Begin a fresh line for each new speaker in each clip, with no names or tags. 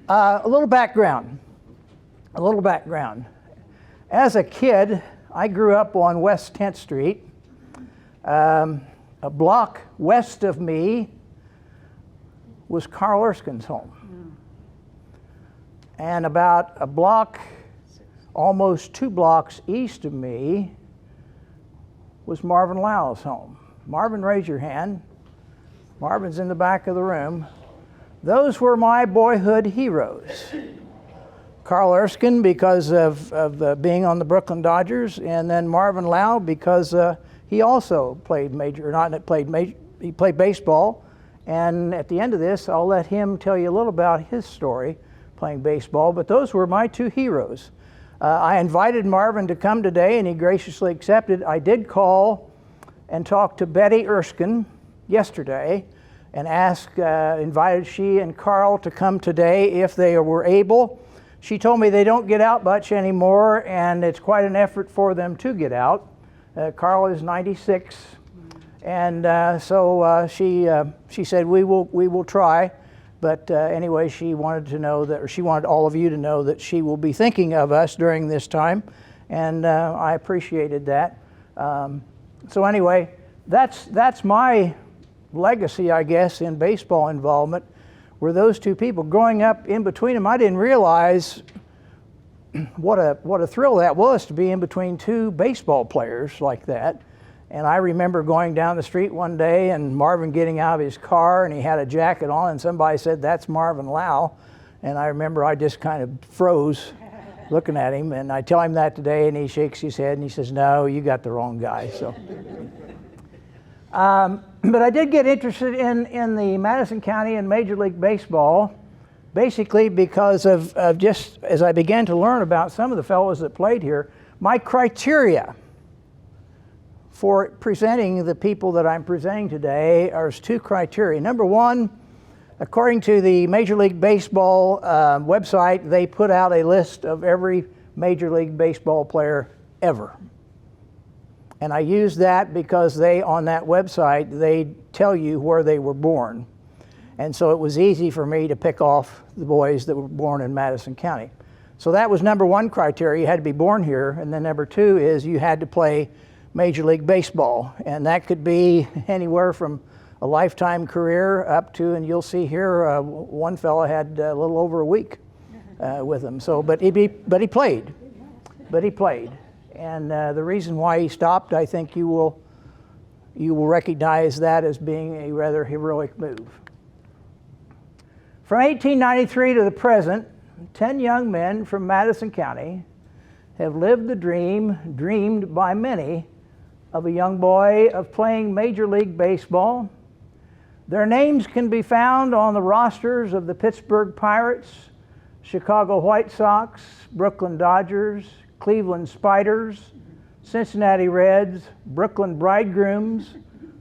A little background. As a kid, I grew up on West 10th Street. A block west of me was Carl Erskine's home. And about a block, almost 2 blocks east of me, was Marvin Lau's home. Marvin, raise your hand. Marvin's in the back of the room. Those were my boyhood heroes. Carl Erskine because of being on the Brooklyn Dodgers, and then Marvin Lau because he also played he played baseball. And at the end of this, I'll let him tell you a little about his story playing baseball, but those were my 2 heroes. I invited Marvin to come today, and he graciously accepted. I did call and talk to Betty Erskine yesterday and invited she and Carl to come today if they were able. She told me they don't get out much anymore, and it's quite an effort for them to get out. Carl is 96, and so she said we will try. But anyway, she wanted all of you to know that she will be thinking of us during this time, and I appreciated that. So anyway, that's my legacy, I guess, in baseball involvement, were those 2 people. Growing up in between them, I didn't realize what a thrill that was to be in between 2 baseball players like that. And I remember going down the street one day and Marvin getting out of his car, and he had a jacket on, and somebody said, "That's Marvin Lau." And I remember I just kind of froze looking at him, and I tell him that today, and he shakes his head and he says, "No, you got the wrong guy." So, but I did get interested in the Madison County and Major League Baseball, basically because of just as I began to learn about some of the fellows that played here, my criteria for presenting the people that I'm presenting today are 2 criteria. Number 1, according to the Major League Baseball website, they put out a list of every Major League Baseball player ever. And I use that because on that website, they tell you where they were born. And so it was easy for me to pick off the boys that were born in Madison County. So that was number 1 criteria. You had to be born here. And then number 2 is you had to play Major League Baseball. And that could be anywhere from a lifetime career up to, and you'll see here, one fella had a little over a week with him. So, but he played. And the reason why he stopped, I think you will recognize that as being a rather heroic move. From 1893 to the present, 10 young men from Madison County have lived the dream dreamed by many of a young boy of playing Major League Baseball. Their names can be found on the rosters of the Pittsburgh Pirates, Chicago White Sox, Brooklyn Dodgers, Cleveland Spiders, Cincinnati Reds, Brooklyn Bridegrooms,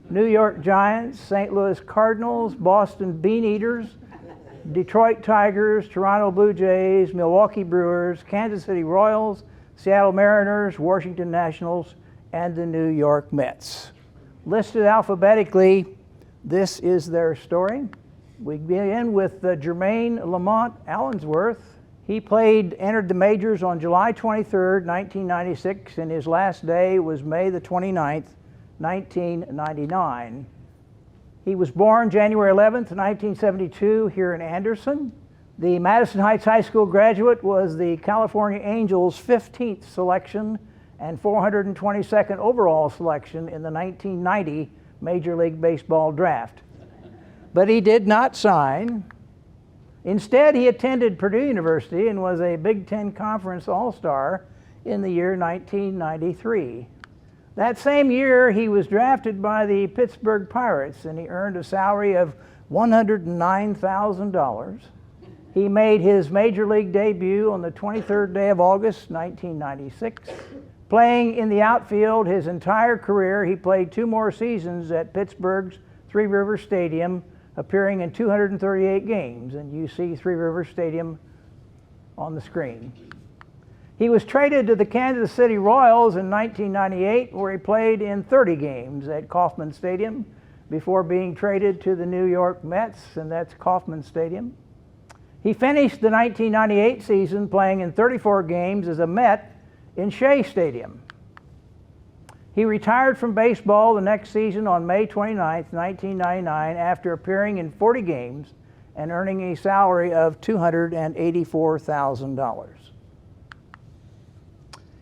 New York Giants, St. Louis Cardinals, Boston Bean Eaters, Detroit Tigers, Toronto Blue Jays, Milwaukee Brewers, Kansas City Royals, Seattle Mariners, Washington Nationals, and the New York Mets. Listed alphabetically, this is their story. We begin with Jermaine Lamont Allensworth. He entered the majors on July 23rd, 1996, and his last day was May the 29th, 1999. He was born January 11th, 1972, here in Anderson. The Madison Heights High School graduate, was the California Angels' 15th selection and 422nd overall selection in the 1990 Major League Baseball draft. But he did not sign. Instead, he attended Purdue University and was a Big Ten Conference All-Star in the year 1993. That same year, he was drafted by the Pittsburgh Pirates, and he earned a salary of $109,000. He made his Major League debut on the 23rd day of August, 1996. Playing in the outfield his entire career, he played 2 more seasons at Pittsburgh's Three Rivers Stadium, appearing in 238 games, and you see Three Rivers Stadium on the screen. He was traded to the Kansas City Royals in 1998, where he played in 30 games at Kauffman Stadium before being traded to the New York Mets, and that's Kauffman Stadium. He finished the 1998 season playing in 34 games as a Met in Shea Stadium. He retired from baseball the next season on May 29, 1999, after appearing in 40 games and earning a salary of $284,000.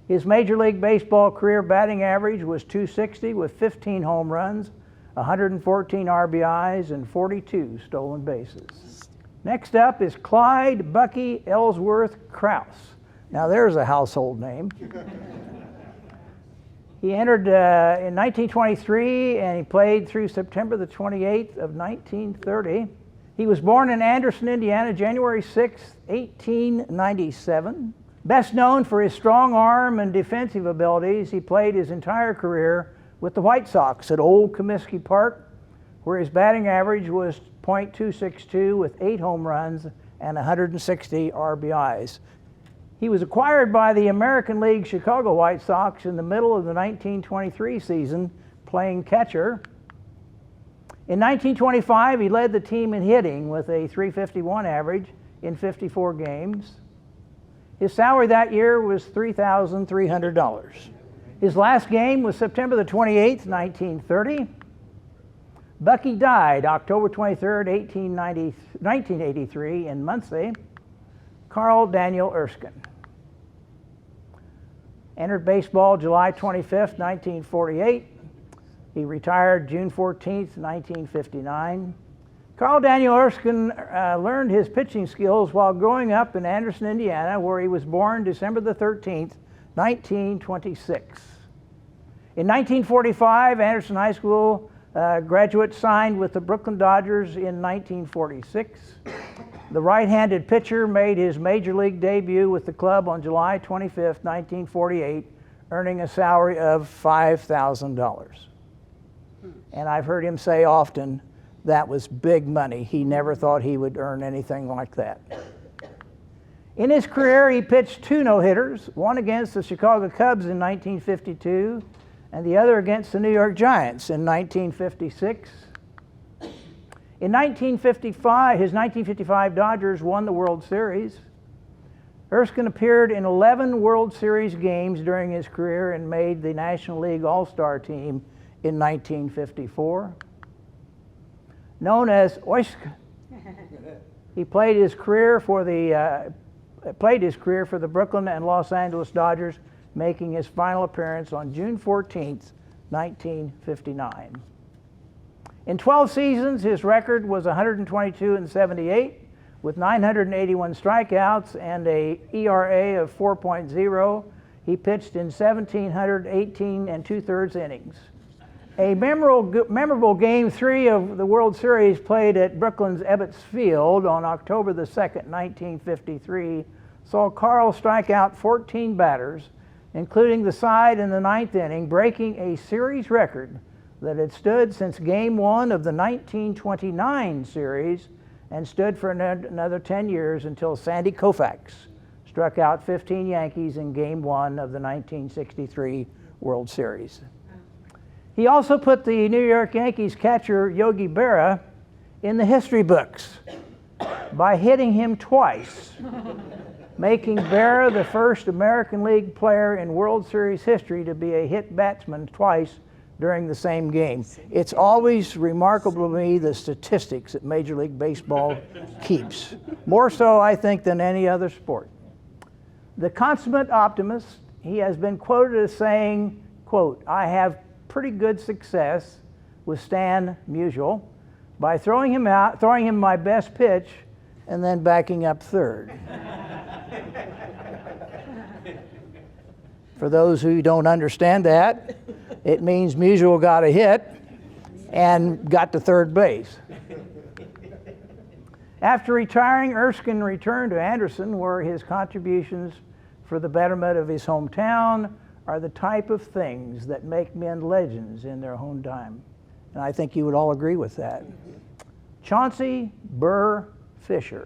His Major League Baseball career batting average was .260 with 15 home runs, 114 RBIs, and 42 stolen bases. Next up is Clyde Bucky Ellsworth Krause. Now there's a household name. He entered in 1923 and he played through September the 28th of 1930. He was born in Anderson, Indiana, January 6, 1897. Best known for his strong arm and defensive abilities, he played his entire career with the White Sox at Old Comiskey Park, where his batting average was .262 with 8 home runs and 160 RBIs. He was acquired by the American League Chicago White Sox in the middle of the 1923 season, playing catcher. In 1925, he led the team in hitting with a .351 average in 54 games. His salary that year was $3,300. His last game was September the 28th, 1930. Bucky died October 23rd, 1983 in Muncie. Carl Daniel Erskine. Entered baseball July 25th, 1948. He retired June 14th, 1959. Carl Daniel Erskine learned his pitching skills while growing up in Anderson, Indiana, where he was born December the 13th, 1926. In 1945, Anderson High School graduate signed with the Brooklyn Dodgers in 1946. The right-handed pitcher made his major league debut with the club on July 25th, 1948, earning a salary of $5,000. And I've heard him say often, that was big money. He never thought he would earn anything like that. In his career, he pitched 2 no-hitters, one against the Chicago Cubs in 1952 and the other against the New York Giants in 1956. In 1955, his 1955 Dodgers won the World Series. Erskine appeared in 11 World Series games during his career and made the National League All-Star team in 1954. Known as Erskine, he played his career for the Brooklyn and Los Angeles Dodgers, making his final appearance on June 14th, 1959. In 12 seasons, his record was 122-78 with 981 strikeouts and a ERA of 4.0. He pitched in 1,718 2/3 innings. A memorable Game 3 of the World Series played at Brooklyn's Ebbets Field on October the 2nd, 1953, saw Carl strike out 14 batters, including the side in the 9th inning, breaking a series record that had stood since Game 1 of the 1929 series and stood for another 10 years until Sandy Koufax struck out 15 Yankees in Game 1 of the 1963 World Series. He also put the New York Yankees catcher Yogi Berra in the history books by hitting him twice, making Berra the first American League player in World Series history to be a hit batsman twice during the same game. It's always remarkable to me the statistics that Major League Baseball keeps, more so I think than any other sport. The consummate optimist, he has been quoted as saying, quote, "I have pretty good success with Stan Musial by throwing him my best pitch and then backing up third." For those who don't understand that, it means Musial got a hit and got to third base. After retiring, Erskine returned to Anderson, where his contributions for the betterment of his hometown are the type of things that make men legends in their own time. And I think you would all agree with that. Chauncey Burr Fisher.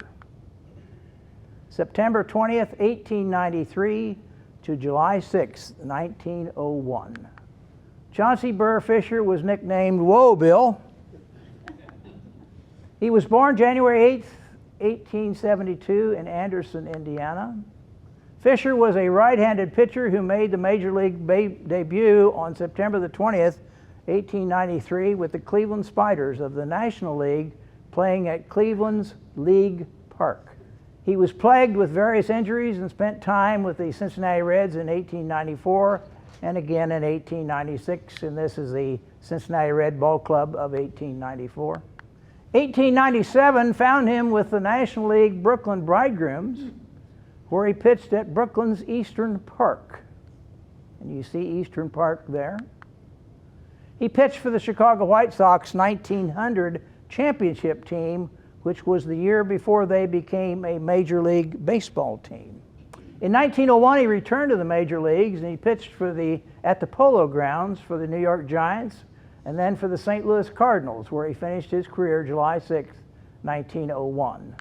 September 20th, 1893 to July 6th, 1901. Chauncey Burr Fisher was nicknamed Whoa Bill. He was born January 8th, 1872 in Anderson, Indiana. Fisher was a right-handed pitcher who made the Major League debut on September the 20th, 1893 with the Cleveland Spiders of the National League, playing at Cleveland's League Park. He was plagued with various injuries and spent time with the Cincinnati Reds in 1894 and again in 1896, and this is the Cincinnati Red Ball Club of 1894. 1897 found him with the National League Brooklyn Bridegrooms, where he pitched at Brooklyn's Eastern Park. And you see Eastern Park there. He pitched for the Chicago White Sox 1900 championship team, which was the year before they became a Major League Baseball team. In 1901, he returned to the major leagues and he pitched at the Polo Grounds for the New York Giants and then for the St. Louis Cardinals, where he finished his career July 6, 1901.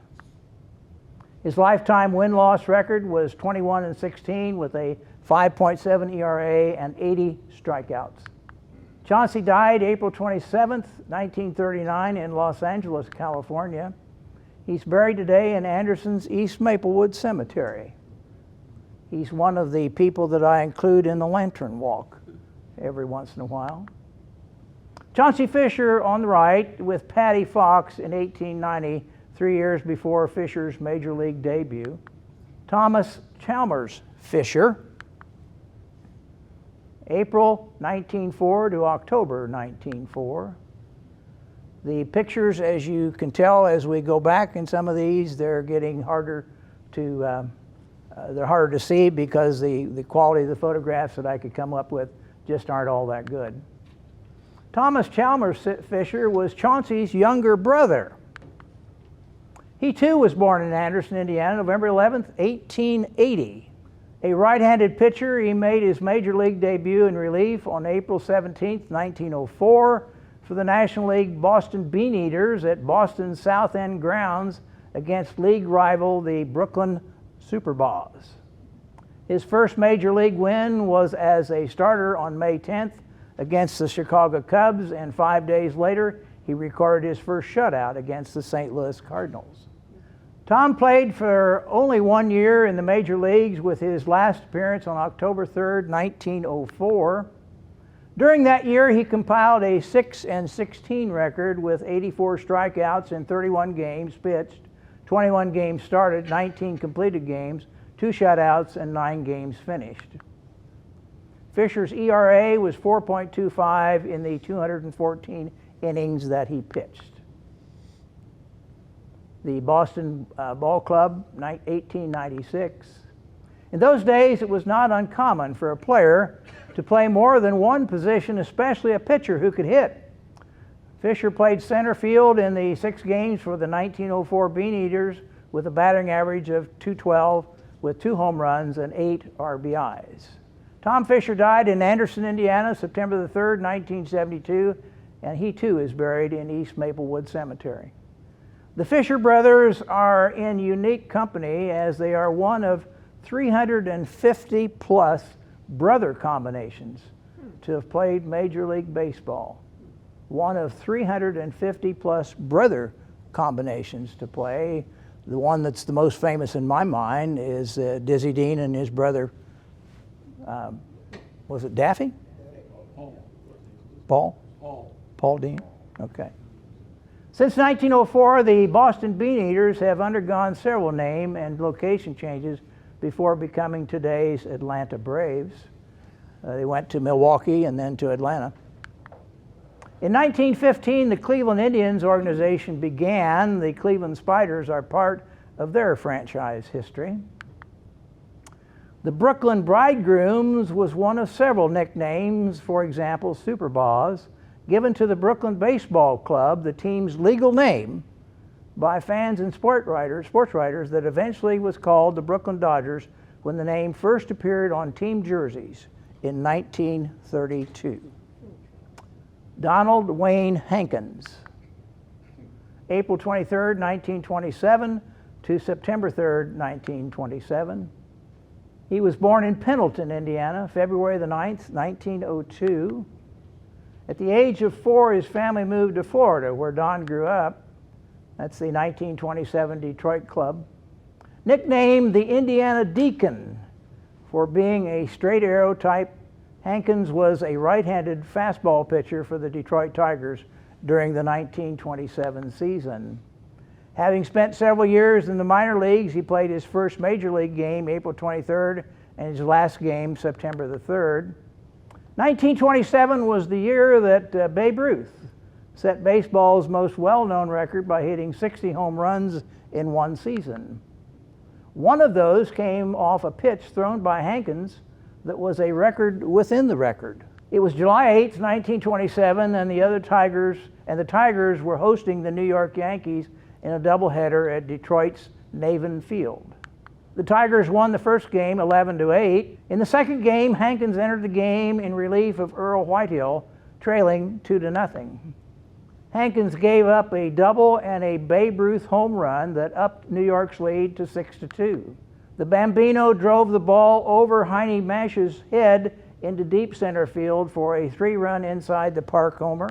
His lifetime win-loss record was 21-16 with a 5.7 ERA and 80 strikeouts. Chauncey died April 27, 1939 in Los Angeles, California. He's buried today in Anderson's East Maplewood Cemetery. He's one of the people that I include in the Lantern Walk every once in a while. Chauncey Fisher on the right with Patty Fox in 1890, 3 years before Fisher's Major League debut. Thomas Chalmers Fisher, April 1904 to October 1904. The pictures, as you can tell as we go back in some of these, they're getting harder to see because the quality of the photographs that I could come up with just aren't all that good. Thomas Chalmers Fisher was Chauncey's younger brother. He too was born in Anderson, Indiana, November 11, 1880. A right-handed pitcher, he made his Major League debut in relief on April 17, 1904 for the National League Boston Beaneaters at Boston's South End grounds against league rival the Brooklyn Superbas. His first Major League win was as a starter on May 10th against the Chicago Cubs, and 5 days later he recorded his first shutout against the St. Louis Cardinals. Tom played for only 1 year in the major leagues with his last appearance on October 3rd, 1904. During that year, he compiled a 6-16 record with 84 strikeouts in 31 games pitched, 21 games started, 19 completed games, 2 shutouts, and 9 games finished. Fisher's ERA was 4.25 in the 214 innings that he pitched. The Boston Ball Club, 1896. In those days, it was not uncommon for a player to play more than one position, especially a pitcher who could hit. Fisher played center field in the 6 games for the 1904 Beaneaters with a batting average of .212 with 2 home runs and 8 RBIs. Tom Fisher died in Anderson, Indiana, September the 3rd, 1972, and he too is buried in East Maplewood Cemetery. The Fisher brothers are in unique company as they are one of 350 plus brother combinations to have played Major League Baseball. One of 350 plus brother combinations to play. The one that's the most famous in my mind is Dizzy Dean and his brother, was it Daffy? Paul? Paul Dean? Okay. Since 1904, the Boston Beaneaters have undergone several name and location changes before becoming today's Atlanta Braves. They went to Milwaukee and then to Atlanta. In 1915, the Cleveland Indians organization began. The Cleveland Spiders are part of their franchise history. The Brooklyn Bridegrooms was one of several nicknames, for example, Superbas, given to the Brooklyn Baseball Club, the team's legal name, by fans and sports writers that eventually was called the Brooklyn Dodgers when the name first appeared on team jerseys in 1932. Donald Wayne Hankins, April 23rd, 1927 to September 3rd, 1927. He was born in Pendleton, Indiana, February the 9th, 1902. At the age of 4, his family moved to Florida, where Don grew up. That's the 1927 Detroit club. Nicknamed the Indiana Deacon for being a straight arrow type, Hankins was a right-handed fastball pitcher for the Detroit Tigers during the 1927 season. Having spent several years in the minor leagues, he played his first major league game April 23rd and his last game September the 3rd. 1927 was the year that Babe Ruth set baseball's most well-known record by hitting 60 home runs in one season. One of those came off a pitch thrown by Hankins that was a record within the record. It was July 8, 1927, and the Tigers were hosting the New York Yankees in a doubleheader at Detroit's Navin Field. The Tigers won the first game 11-8. In the second game, Hankins entered the game in relief of Earl Whitehill, trailing 2-0. Hankins gave up a double and a Babe Ruth home run that upped New York's lead to 6-2. The Bambino drove the ball over Heine Mash's head into deep center field for a 3-run inside the park homer.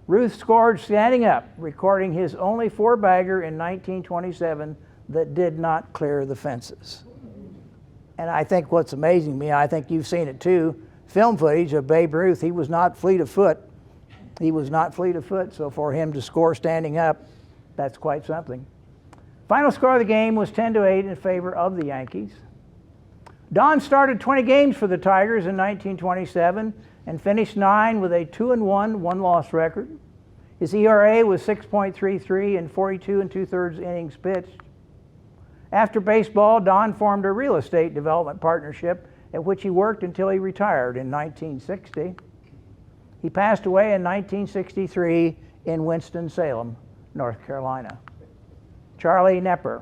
Ruth scored standing up, recording his only 4-bagger in 1927 that did not clear the fences. And I think what's amazing to me, I think you've seen it too, film footage of Babe Ruth, he was not fleet of foot. He was not fleet of foot, so for him to score standing up, that's quite something. Final score of the game was 10-8 in favor of the Yankees. Don started 20 games for the Tigers in 1927 and finished 9 with a 2-1 one-loss record. His ERA was 6.33 in 42 2/3 innings pitched. After baseball, Don formed a real estate development partnership at which he worked until he retired in 1960. He passed away in 1963 in Winston-Salem, North Carolina. Charlie Nepper,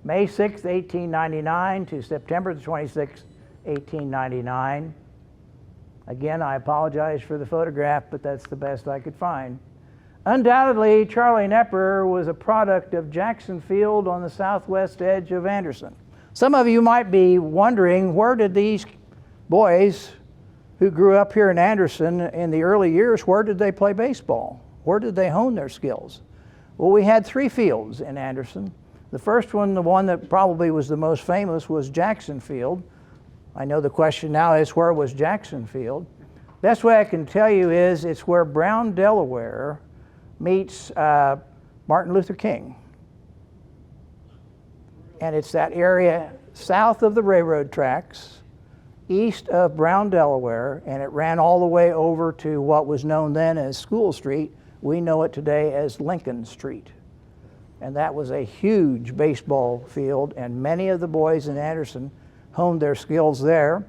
May 6, 1899 to September 26, 1899. Again, I apologize for the photograph, but that's the best I could find. Undoubtedly, Charlie Nepper was a product of Jackson Field on the southwest edge of Anderson. Some of you might be wondering, where did these boys who grew up here in Anderson in the early years, where did they play baseball? Where did they hone their skills? Well, we had 3 fields in Anderson. The first one, the one that probably was the most famous, was Jackson Field. I know the question now is, where was Jackson Field? Best way I can tell you is it's where Brown, Delaware meets Martin Luther King. And it's that area south of the railroad tracks, east of Brown, Delaware, and it ran all the way over to what was known then as School Street. We know it today as Lincoln Street. And that was a huge baseball field, and many of the boys in Anderson honed their skills there.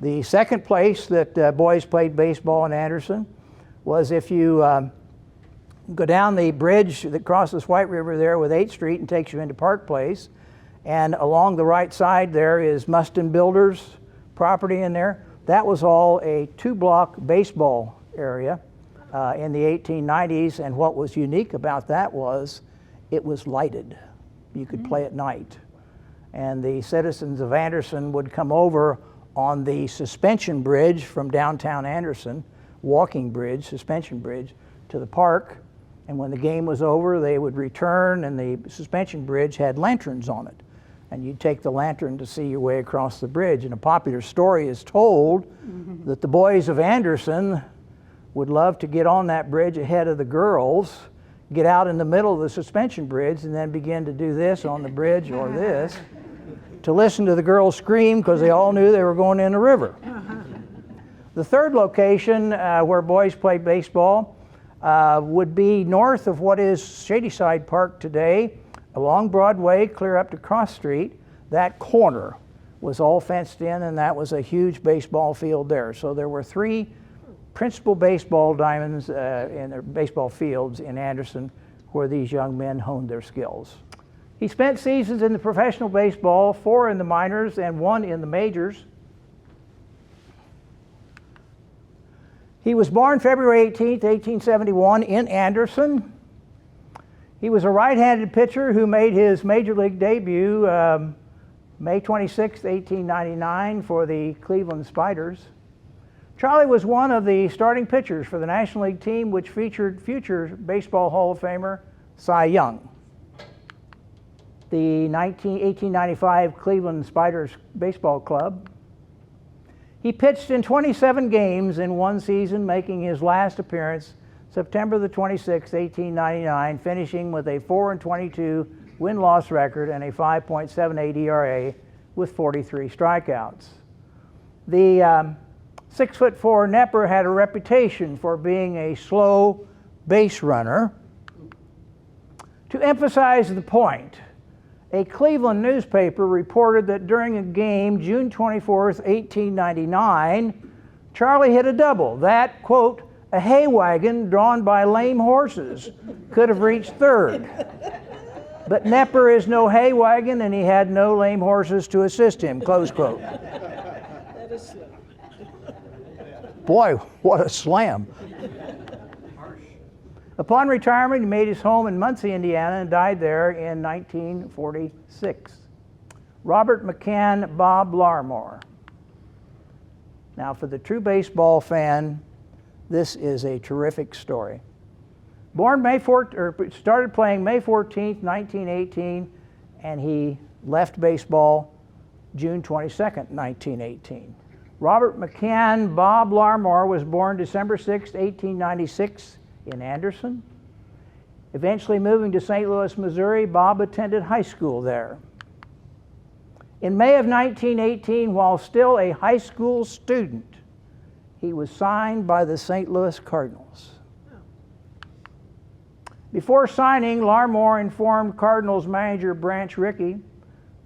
The second place that boys played baseball in Anderson was if you go down the bridge that crosses White River there with 8th Street and takes you into Park Place, and along the right side there is Mustin Builders property in there. That was all a 2-block baseball area in the 1890s, and what was unique about that was it was lighted. You could play at night. And the citizens of Anderson would come over on the suspension bridge from downtown Anderson, walking bridge, suspension bridge, to the park. And when the game was over, they would return, and the suspension bridge had lanterns on it. And you'd take the lantern to see your way across the bridge. And a popular story is told that the boys of Anderson would love to get on that bridge ahead of the girls, get out in the middle of the suspension bridge, and then begin to do this on the bridge or this, to listen to the girls scream because they all knew they were going in the river. The third location where boys played baseball would be north of what is Shadyside Park today, along Broadway, clear up to Cross Street. That corner was all fenced in, and that was a huge baseball field there. So there were 3 principal baseball diamonds in their baseball fields in Anderson where these young men honed their skills. He spent seasons in the professional baseball, 4 in the minors and 1 in the majors. He was born February 18, 1871 in Anderson. He was a right-handed pitcher who made his major league debut May 26, 1899 for the Cleveland Spiders. Charlie was one of the starting pitchers for the National League team, which featured future Baseball Hall of Famer Cy Young. The 1895 Cleveland Spiders Baseball Club. He pitched in 27 games in one season, making his last appearance September the 26th, 1899, finishing with a 4-22 win-loss record and a 5.78 ERA with 43 strikeouts. The 6'4" Knepper had a reputation for being a slow base runner. To emphasize the point, a Cleveland newspaper reported that during a game, June 24th, 1899, Charlie hit a double. That, quote, a hay wagon drawn by lame horses could have reached third. But Knepper is no hay wagon, and he had no lame horses to assist him, close quote.
That is slim.
Boy, what a slam. Upon retirement, he made his home in Muncie, Indiana, and died there in 1946. Robert McCann, Bob Larmore. Now, for the true baseball fan, this is a terrific story. Started playing May 14th, 1918, and he left baseball June 22nd, 1918. Robert McCann, Bob Larmore, was born December 6, 1896, in Anderson. Eventually moving to St. Louis, Missouri, Bob attended high school there. In May of 1918, while still a high school student, he was signed by the St. Louis Cardinals. Before signing, Larmore informed Cardinals manager Branch Rickey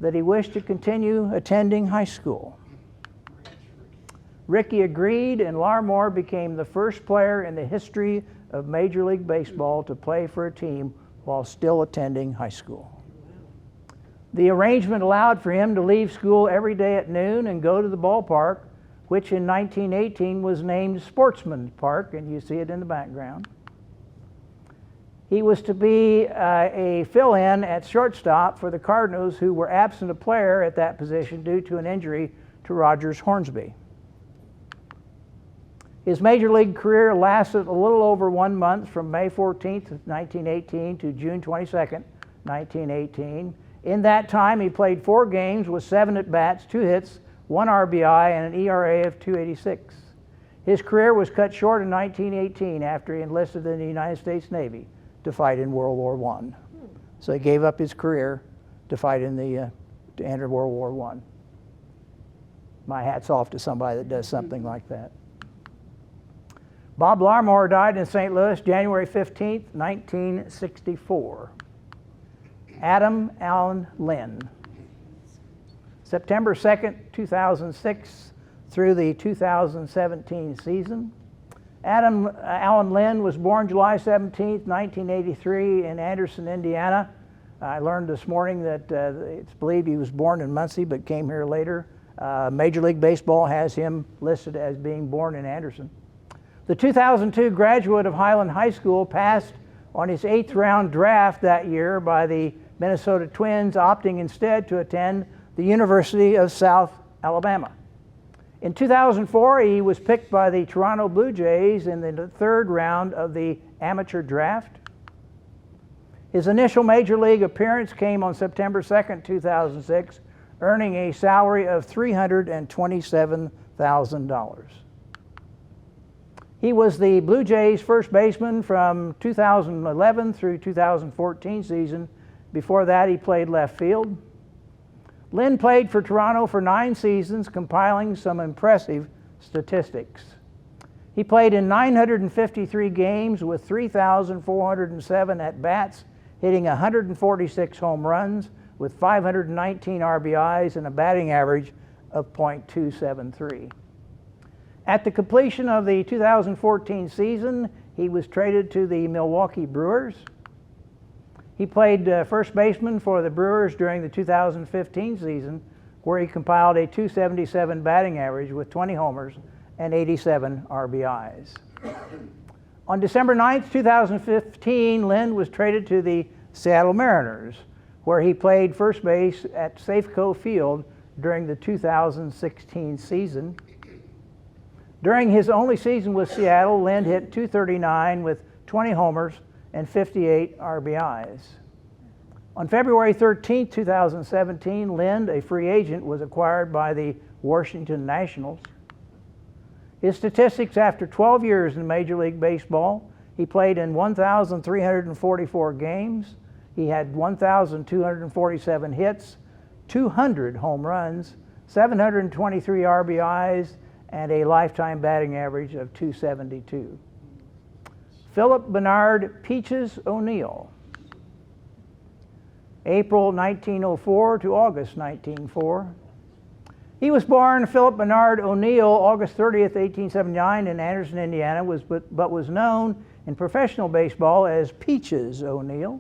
that he wished to continue attending high school. Rickey agreed, and Larmore became the first player in the history of Major League Baseball to play for a team while still attending high school. The arrangement allowed for him to leave school every day at noon and go to the ballpark, which in 1918 was named Sportsman Park, and you see it in the background. He was to be a fill-in at shortstop for the Cardinals, who were absent a player at that position due to an injury to Rogers Hornsby. His major league career lasted a little over 1 month, from May 14th, 1918 to June 22nd, 1918. In that time, he played 4 games with 7 at-bats, 2 hits, 1 RBI, and an ERA of .286. His career was cut short in 1918 after he enlisted in the United States Navy to fight in World War I. So he gave up his career to fight to enter World War I. My hat's off to somebody that does something like that. Bob Larmore died in St. Louis January 15th, 1964. Adam Allen Lynn. September 2nd, 2006 through the 2017 season. Adam Allen Lynn was born July 17th, 1983 in Anderson, Indiana. I learned this morning that it's believed he was born in Muncie but came here later. Major League Baseball has him listed as being born in Anderson. The 2002 graduate of Highland High School passed on his 8th round draft that year by the Minnesota Twins, opting instead to attend the University of South Alabama. In 2004, he was picked by the Toronto Blue Jays in the 3rd round of the amateur draft. His initial major league appearance came on September 2nd, 2006, earning a salary of $327,000. He was the Blue Jays' first baseman from 2011 through 2014 season. Before that, he played left field. Lynn played for Toronto for 9 seasons, compiling some impressive statistics. He played in 953 games with 3,407 at-bats, hitting 146 home runs with 519 RBIs and a batting average of .273. At the completion of the 2014 season, he was traded to the Milwaukee Brewers. He played first baseman for the Brewers during the 2015 season, where he compiled a .277 batting average with 20 homers and 87 RBIs. On December 9th, 2015, Lynn was traded to the Seattle Mariners, where he played first base at Safeco Field during the 2016 season. During his only season with Seattle, Lind hit .239 with 20 homers and 58 RBIs. On February 13, 2017, Lind, a free agent, was acquired by the Washington Nationals. His statistics after 12 years in Major League Baseball: he played in 1,344 games. He had 1,247 hits, 200 home runs, 723 RBIs, and a lifetime batting average of .272. Philip Bernard Peaches O'Neill. April 1904 to August 1904. He was born Philip Bernard O'Neill August 30th, 1879 in Anderson, Indiana, but was known in professional baseball as Peaches O'Neill.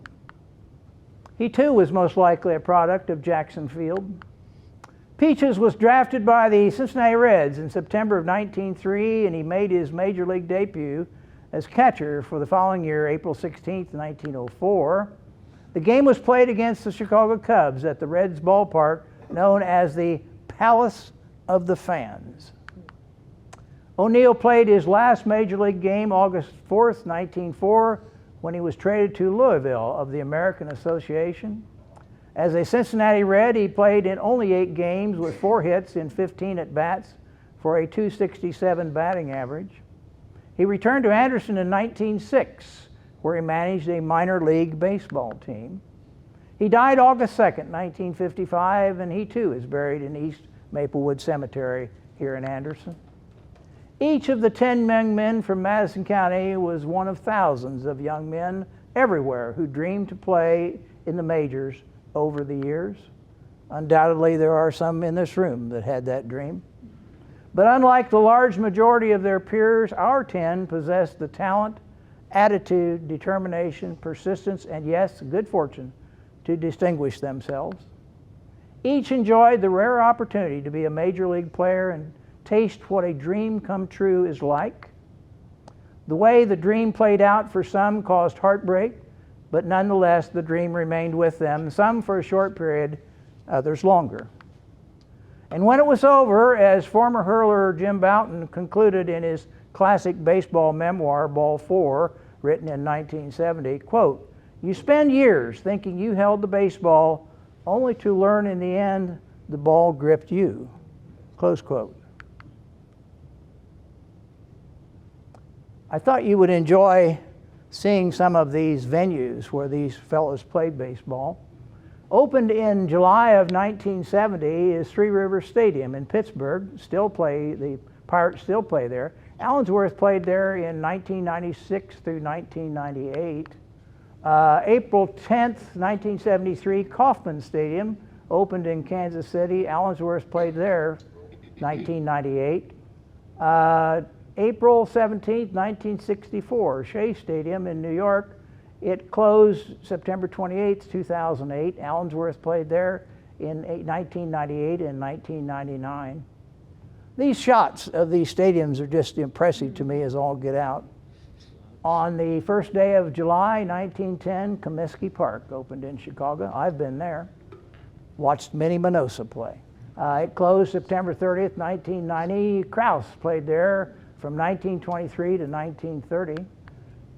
He too was most likely a product of Jackson Field. Peaches was drafted by the Cincinnati Reds in September of 1903, and he made his major league debut as catcher for the following year, April 16th, 1904. The game was played against the Chicago Cubs at the Reds ballpark known as the Palace of the Fans. O'Neill played his last major league game August 4th, 1904, when he was traded to Louisville of the American Association. As a Cincinnati Red, he played in only 8 games with 4 hits in 15 at-bats for a .267 batting average. He returned to Anderson in 1906, where he managed a minor league baseball team. He died August 2nd, 1955, and he too is buried in East Maplewood Cemetery here in Anderson. Each of the 10 young men from Madison County was one of thousands of young men everywhere who dreamed to play in the majors over the years. Undoubtedly, there are some in this room that had that dream. But unlike the large majority of their peers, our 10 possessed the talent, attitude, determination, persistence, and yes, good fortune to distinguish themselves. Each enjoyed the rare opportunity to be a major league player and taste what a dream come true is like. The way the dream played out for some caused heartbreak, but nonetheless the dream remained with them, some for a short period, others longer. And when it was over, as former hurler Jim Bouton concluded in his classic baseball memoir, Ball 4, written in 1970, quote, "You spend years thinking you held the baseball, only to learn in the end the ball gripped you," close quote. I thought you would enjoy seeing some of these venues where these fellows played baseball. Opened in July of 1970 is Three Rivers Stadium in Pittsburgh. The Pirates still play there. Allensworth played there in 1996 through 1998. April 10th, 1973, Kauffman Stadium opened in Kansas City. Allensworth played there 1998. April 17th, 1964, Shea Stadium in New York. It closed September 28th, 2008. Allensworth played there in 1998 and 1999. These shots of these stadiums are just impressive to me as all get out. On the first day of July 1910, Comiskey Park opened in Chicago. I've been there. Watched Minnie Minoso play. It closed September 30th, 1990. Krause played there from 1923 to 1930.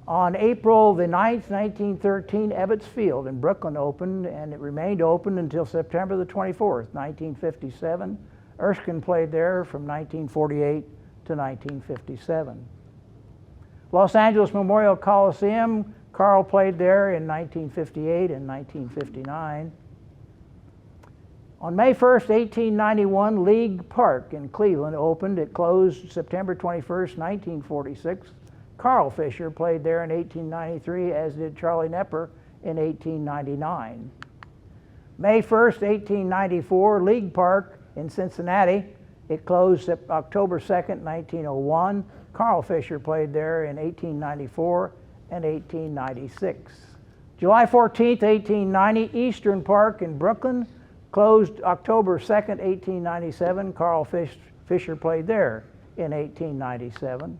On April the 9th, 1913, Ebbets Field in Brooklyn opened, and it remained open until September the 24th, 1957. Erskine played there from 1948 to 1957. Los Angeles Memorial Coliseum, Carl played there in 1958 and 1959. On May 1st, 1891, League Park in Cleveland opened. It closed September 21st, 1946. Carl Fisher played there in 1893, as did Charlie Nepper in 1899. May 1st, 1894, League Park in Cincinnati. It closed October 2nd, 1901. Carl Fisher played there in 1894 and 1896. July 14th, 1890, Eastern Park in Brooklyn closed October 2nd, 1897. Carl Fisher played there in 1897.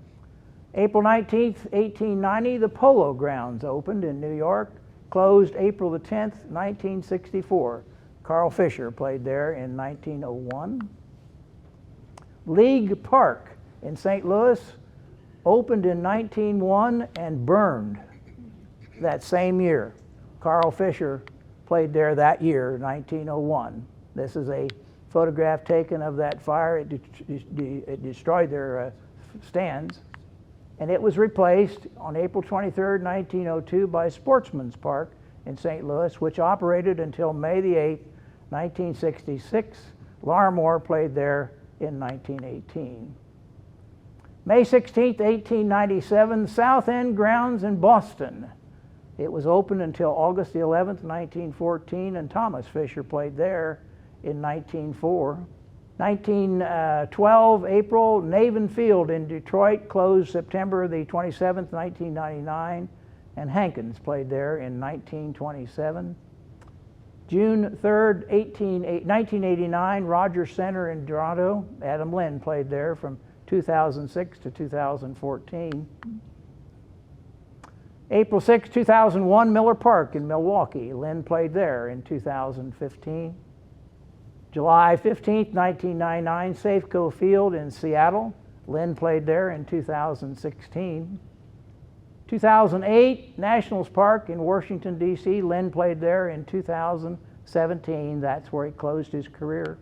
April 19th, 1890, the Polo Grounds opened in New York, closed April the 10th, 1964. Carl Fisher played there in 1901. League Park in St. Louis, opened in 1901 and burned that same year. Carl Fisher played there that year, 1901. This is a photograph taken of that fire. It destroyed their stands. And it was replaced on April 23rd, 1902 by Sportsman's Park in St. Louis, which operated until May the 8th, 1966. Larmore played there in 1918. May 16th, 1897, South End Grounds in Boston. It was open until August the 11th, 1914, and Thomas Fisher played there in 1904. 1912, April, Navin Field in Detroit closed September the 27th, 1999, and Hankins played there in 1927. June 3rd, 1989, Rogers Center in Toronto. Adam Lynn played there from 2006 to 2014. April 6, 2001, Miller Park in Milwaukee. Lynn played there in 2015. July 15, 1999, Safeco Field in Seattle. Lynn played there in 2016. 2008, Nationals Park in Washington, D.C. Lynn played there in 2017. That's where he closed his career.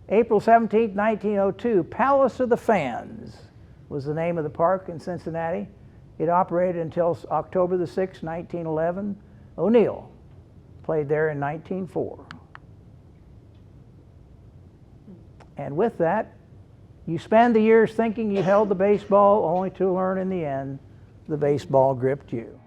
April 17, 1902, Palace of the Fans was the name of the park in Cincinnati. It operated until October the 6th, 1911. O'Neill played there in 1904. And with that, you spend the years thinking you held the baseball, only to learn in the end the baseball gripped you.